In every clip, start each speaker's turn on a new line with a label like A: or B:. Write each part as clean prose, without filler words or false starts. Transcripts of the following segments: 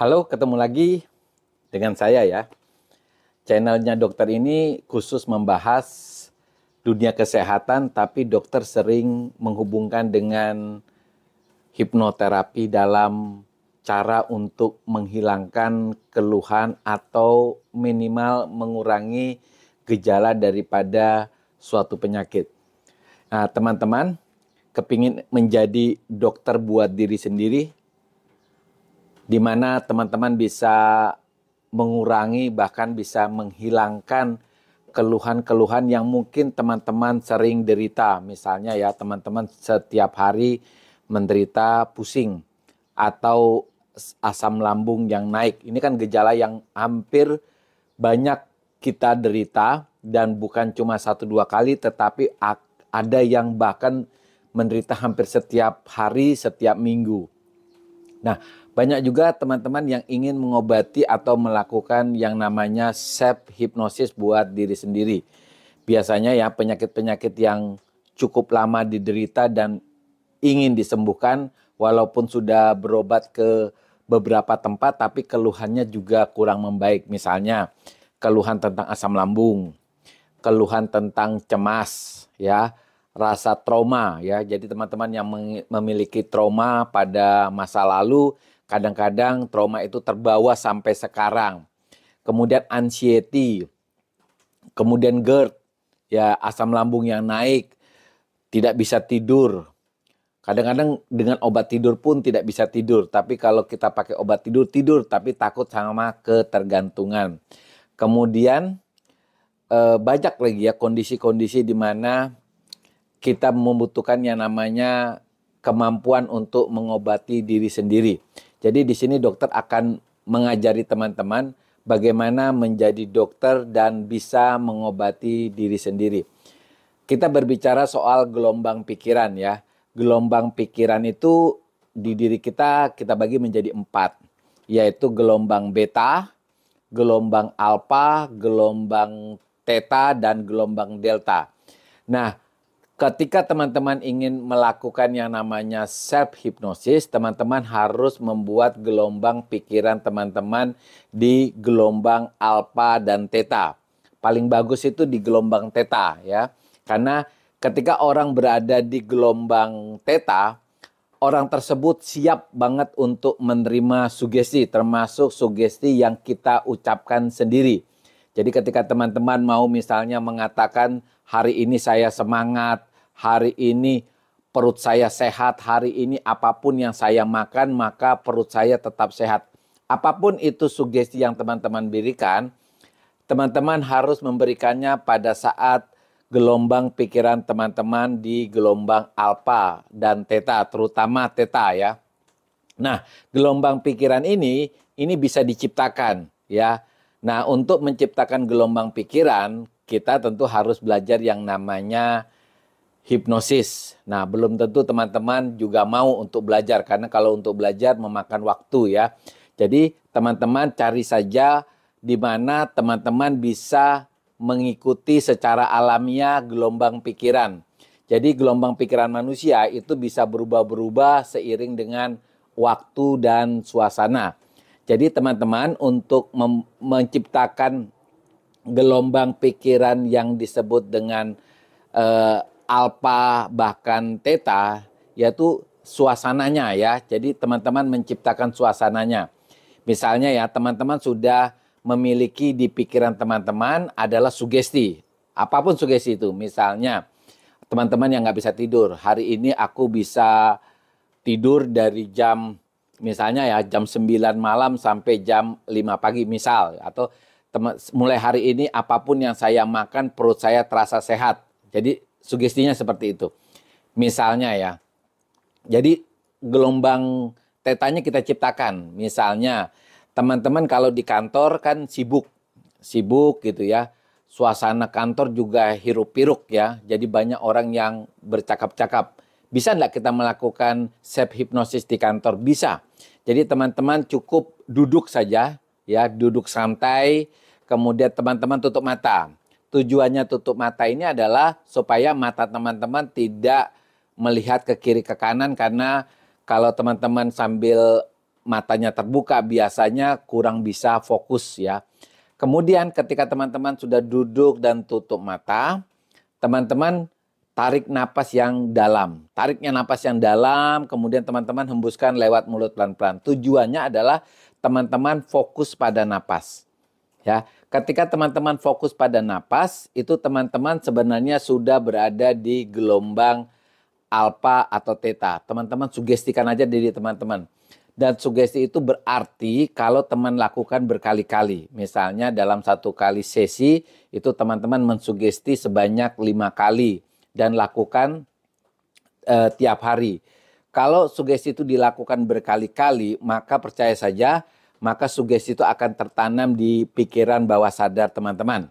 A: Halo, ketemu lagi dengan saya ya. Channelnya dokter ini khusus membahas dunia kesehatan, tapi dokter sering menghubungkan dengan hipnoterapi dalam cara untuk menghilangkan keluhan atau minimal mengurangi gejala daripada suatu penyakit. Nah, teman-teman, kepingin menjadi dokter buat diri sendiri, di mana teman-teman bisa mengurangi bahkan bisa menghilangkan keluhan-keluhan yang mungkin teman-teman sering derita. Misalnya ya, teman-teman setiap hari menderita pusing atau asam lambung yang naik. Ini kan gejala yang hampir banyak kita derita dan bukan cuma 1-2 kali, tetapi ada yang bahkan menderita hampir setiap hari, setiap minggu. Nah, banyak juga teman-teman yang ingin mengobati atau melakukan yang namanya self hipnosis buat diri sendiri. Biasanya ya penyakit-penyakit yang cukup lama diderita dan ingin disembuhkan walaupun sudah berobat ke beberapa tempat tapi keluhannya juga kurang membaik. Misalnya keluhan tentang asam lambung, keluhan tentang cemas ya, rasa trauma ya. Jadi teman-teman yang memiliki trauma pada masa lalu, kadang-kadang trauma itu terbawa sampai sekarang. Kemudian anxiety, kemudian GERD, ya asam lambung yang naik, tidak bisa tidur. Kadang-kadang dengan obat tidur pun tidak bisa tidur. Tapi kalau kita pakai obat tidur, tidur tapi takut sama ketergantungan. Kemudian banyak lagi ya kondisi-kondisi di mana kita membutuhkan yang namanya kemampuan untuk mengobati diri sendiri. Jadi di sini dokter akan mengajari teman-teman bagaimana menjadi dokter dan bisa mengobati diri sendiri. Kita berbicara soal gelombang pikiran ya. Gelombang pikiran itu di diri kita bagi menjadi 4. Yaitu gelombang beta, gelombang alfa, gelombang theta, dan gelombang delta. Nah, ketika teman-teman ingin melakukan yang namanya self-hypnosis, teman-teman harus membuat gelombang pikiran teman-teman di gelombang alfa dan theta. Paling bagus itu di gelombang theta ya. Karena ketika orang berada di gelombang theta, orang tersebut siap banget untuk menerima sugesti, termasuk sugesti yang kita ucapkan sendiri. Jadi ketika teman-teman mau misalnya mengatakan hari ini saya semangat, hari ini perut saya sehat, hari ini apapun yang saya makan maka perut saya tetap sehat. Apapun itu sugesti yang teman-teman berikan, teman-teman harus memberikannya pada saat gelombang pikiran teman-teman di gelombang alfa dan theta, terutama theta ya. Nah, gelombang pikiran ini bisa diciptakan ya. Nah, untuk menciptakan gelombang pikiran, kita tentu harus belajar yang namanya hipnosis. Nah, belum tentu teman-teman juga mau untuk belajar, karena kalau untuk belajar memakan waktu ya. Jadi, teman-teman cari saja di mana teman-teman bisa mengikuti secara alamiah gelombang pikiran. Jadi gelombang pikiran manusia itu bisa berubah-berubah seiring dengan waktu dan suasana. Jadi teman-teman untuk menciptakan gelombang pikiran yang disebut dengan alfa bahkan theta, yaitu suasananya ya. Jadi teman-teman menciptakan suasananya. Misalnya ya, teman-teman sudah memiliki di pikiran teman-teman adalah sugesti. Apapun sugesti itu. Misalnya, teman-teman yang nggak bisa tidur. Hari ini aku bisa tidur dari jam, misalnya ya, jam 9 malam sampai jam 5 pagi misal. Atau mulai hari ini apapun yang saya makan perut saya terasa sehat. Jadi sugestinya seperti itu. Misalnya ya. Jadi gelombang tetanya kita ciptakan. Misalnya, teman-teman kalau di kantor kan sibuk gitu ya. Suasana kantor juga hiruk-pikuk ya. Jadi banyak orang yang bercakap-cakap. Bisa enggak kita melakukan self hypnosis di kantor? Bisa. Jadi teman-teman cukup duduk saja ya, duduk santai. Kemudian teman-teman tutup mata. Tujuannya tutup mata ini adalah supaya mata teman-teman tidak melihat ke kiri ke kanan, karena kalau teman-teman sambil matanya terbuka biasanya kurang bisa fokus ya. Kemudian ketika teman-teman sudah duduk dan tutup mata, teman-teman tarik napas yang dalam. Tariknya napas yang dalam, kemudian teman-teman hembuskan lewat mulut pelan-pelan. Tujuannya adalah teman-teman fokus pada napas. Ya, ketika teman-teman fokus pada napas, itu teman-teman sebenarnya sudah berada di gelombang alfa atau theta. Teman-teman sugestikan aja diri teman-teman. Dan sugesti itu berarti kalau teman lakukan berkali-kali. Misalnya dalam satu kali sesi, itu teman-teman mensugesti sebanyak 5 kali. Dan lakukan tiap hari. Kalau sugesti itu dilakukan berkali-kali, maka percaya saja, maka sugesti itu akan tertanam di pikiran bawah sadar teman-teman.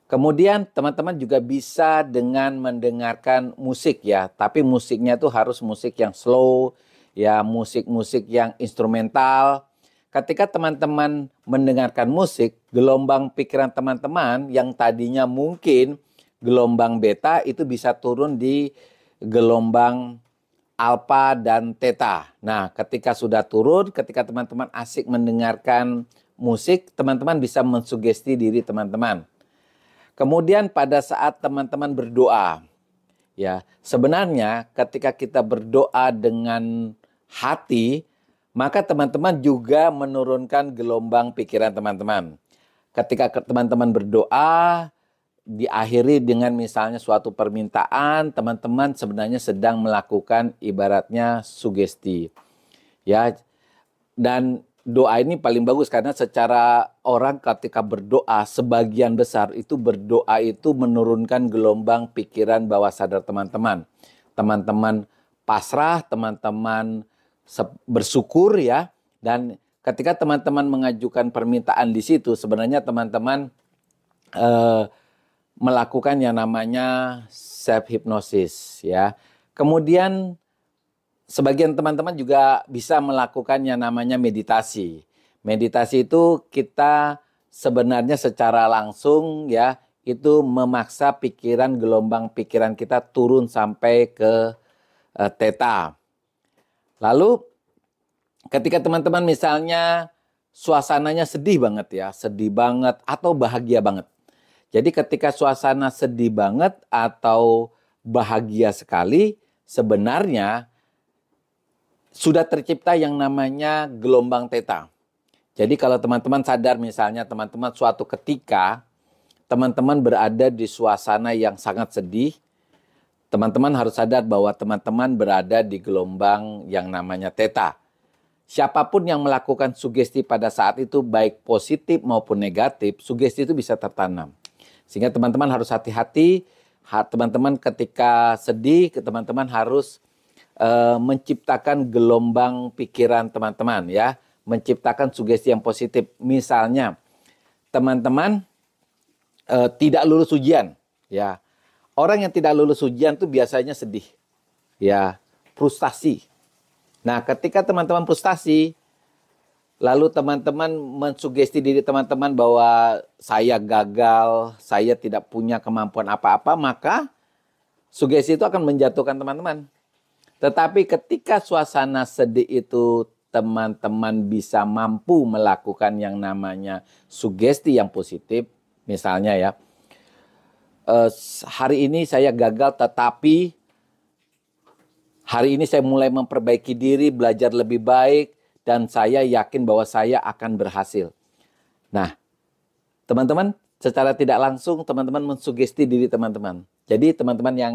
A: Kemudian teman-teman juga bisa dengan mendengarkan musik ya, tapi musiknya itu harus musik yang slow, ya musik-musik yang instrumental. Ketika teman-teman mendengarkan musik, gelombang pikiran teman-teman yang tadinya mungkin gelombang beta itu bisa turun di gelombang alfa dan theta. Nah, ketika sudah turun, ketika teman-teman asik mendengarkan musik, teman-teman bisa mensugesti diri teman-teman. Kemudian pada saat teman-teman berdoa, ya, sebenarnya ketika kita berdoa dengan hati, maka teman-teman juga menurunkan gelombang pikiran teman-teman. Ketika teman-teman berdoa, diakhiri dengan misalnya suatu permintaan, teman-teman sebenarnya sedang melakukan ibaratnya sugesti. Ya. Dan doa ini paling bagus karena secara orang ketika berdoa sebagian besar itu berdoa itu menurunkan gelombang pikiran bawah sadar teman-teman. Teman-teman pasrah, teman-teman bersyukur ya. Dan ketika teman-teman mengajukan permintaan di situ sebenarnya teman-teman melakukan yang namanya self hypnosis ya. Kemudian sebagian teman-teman juga bisa melakukan yang namanya meditasi. Meditasi itu kita sebenarnya secara langsung ya itu memaksa pikiran gelombang pikiran kita turun sampai ke theta. Lalu ketika teman-teman misalnya suasananya sedih banget ya, sedih banget atau bahagia banget. Jadi ketika suasana sedih banget atau bahagia sekali, sebenarnya sudah tercipta yang namanya gelombang theta. Jadi kalau teman-teman sadar misalnya teman-teman suatu ketika, teman-teman berada di suasana yang sangat sedih, teman-teman harus sadar bahwa teman-teman berada di gelombang yang namanya theta. Siapapun yang melakukan sugesti pada saat itu, baik positif maupun negatif, sugesti itu bisa tertanam. Sehingga teman-teman harus hati-hati, teman-teman ketika sedih, teman-teman harus menciptakan gelombang pikiran teman-teman ya, menciptakan sugesti yang positif. Misalnya, teman-teman tidak lulus ujian, ya. Orang yang tidak lulus ujian itu biasanya sedih, ya, frustasi. Nah, ketika teman-teman frustasi, lalu teman-teman mensugesti diri teman-teman bahwa saya gagal, saya tidak punya kemampuan apa-apa, maka sugesti itu akan menjatuhkan teman-teman. Tetapi ketika suasana sedih itu teman-teman bisa mampu melakukan yang namanya sugesti yang positif, misalnya ya, hari ini saya gagal tetapi hari ini saya mulai memperbaiki diri, belajar lebih baik, dan saya yakin bahwa saya akan berhasil. Nah, teman-teman secara tidak langsung teman-teman mensugesti diri teman-teman. Jadi teman-teman yang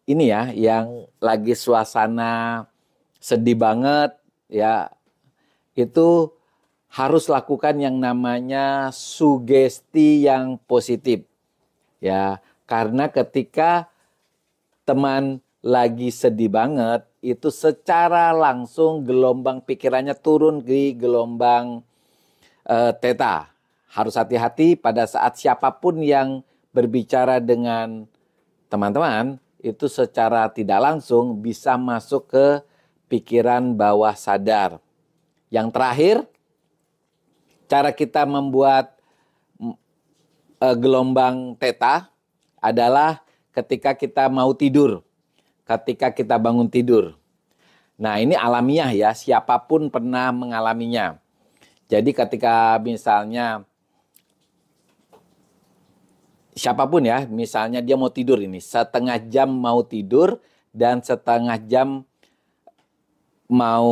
A: ini ya, yang lagi suasana sedih banget ya, itu harus lakukan yang namanya sugesti yang positif. Ya, karena ketika teman lagi sedih banget, itu secara langsung gelombang pikirannya turun di gelombang theta. Harus hati-hati pada saat siapapun yang berbicara dengan teman-teman, itu secara tidak langsung bisa masuk ke pikiran bawah sadar. Yang terakhir, cara kita membuat gelombang theta adalah ketika kita mau tidur. Ketika kita bangun tidur. Nah, ini alamiah ya, siapapun pernah mengalaminya. Jadi ketika misalnya siapapun ya, misalnya dia mau tidur ini, setengah jam mau tidur dan setengah jam mau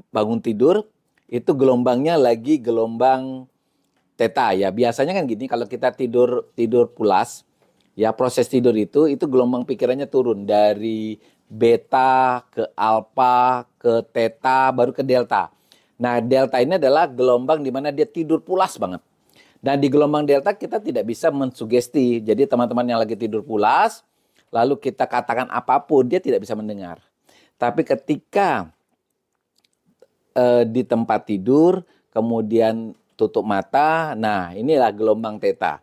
A: bangun tidur, itu gelombangnya lagi gelombang theta ya. Biasanya kan gini, kalau kita tidur pulas, ya proses tidur itu gelombang pikirannya turun dari beta ke alfa ke theta baru ke delta. Nah, delta ini adalah gelombang di mana dia tidur pulas banget. Dan di gelombang delta kita tidak bisa mensugesti. Jadi teman-teman yang lagi tidur pulas, lalu kita katakan apapun, dia tidak bisa mendengar. Tapi ketika di tempat tidur, kemudian tutup mata, nah inilah gelombang theta.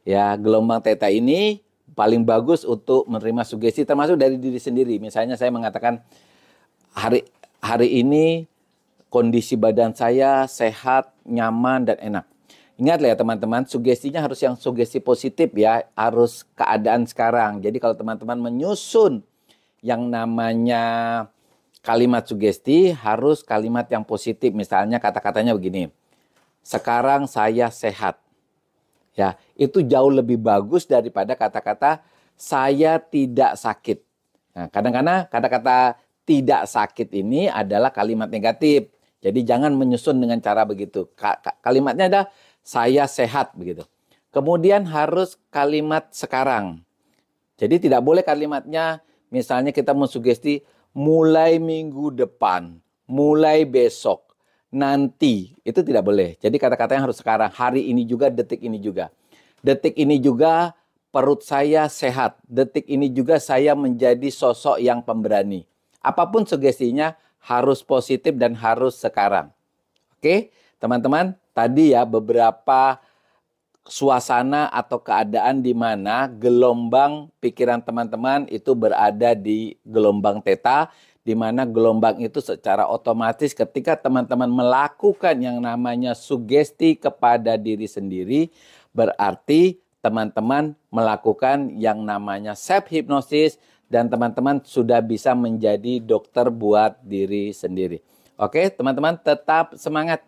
A: Ya, gelombang theta ini paling bagus untuk menerima sugesti termasuk dari diri sendiri. Misalnya saya mengatakan hari ini kondisi badan saya sehat, nyaman dan enak. Ingatlah ya teman-teman, sugestinya harus yang sugesti positif ya, harus keadaan sekarang. Jadi kalau teman-teman menyusun yang namanya kalimat sugesti harus kalimat yang positif. Misalnya kata-katanya begini. Sekarang saya sehat. Ya, itu jauh lebih bagus daripada kata-kata saya tidak sakit. Nah, kadang-kadang kata-kata tidak sakit ini adalah kalimat negatif. Jadi jangan menyusun dengan cara begitu. Kalimatnya adalah saya sehat begitu. Kemudian harus kalimat sekarang. Jadi tidak boleh kalimatnya misalnya kita mensugesti mulai minggu depan, mulai besok, nanti, itu tidak boleh. Jadi kata-katanya harus sekarang, hari ini juga, detik ini juga. Detik ini juga perut saya sehat. Detik ini juga saya menjadi sosok yang pemberani. Apapun sugestinya harus positif dan harus sekarang. Oke, teman-teman, tadi ya beberapa suasana atau keadaan di mana gelombang pikiran teman-teman itu berada di gelombang theta, di mana gelombang itu secara otomatis ketika teman-teman melakukan yang namanya sugesti kepada diri sendiri, berarti teman-teman melakukan yang namanya self hypnosis dan teman-teman sudah bisa menjadi dokter buat diri sendiri. Oke, teman-teman tetap semangat.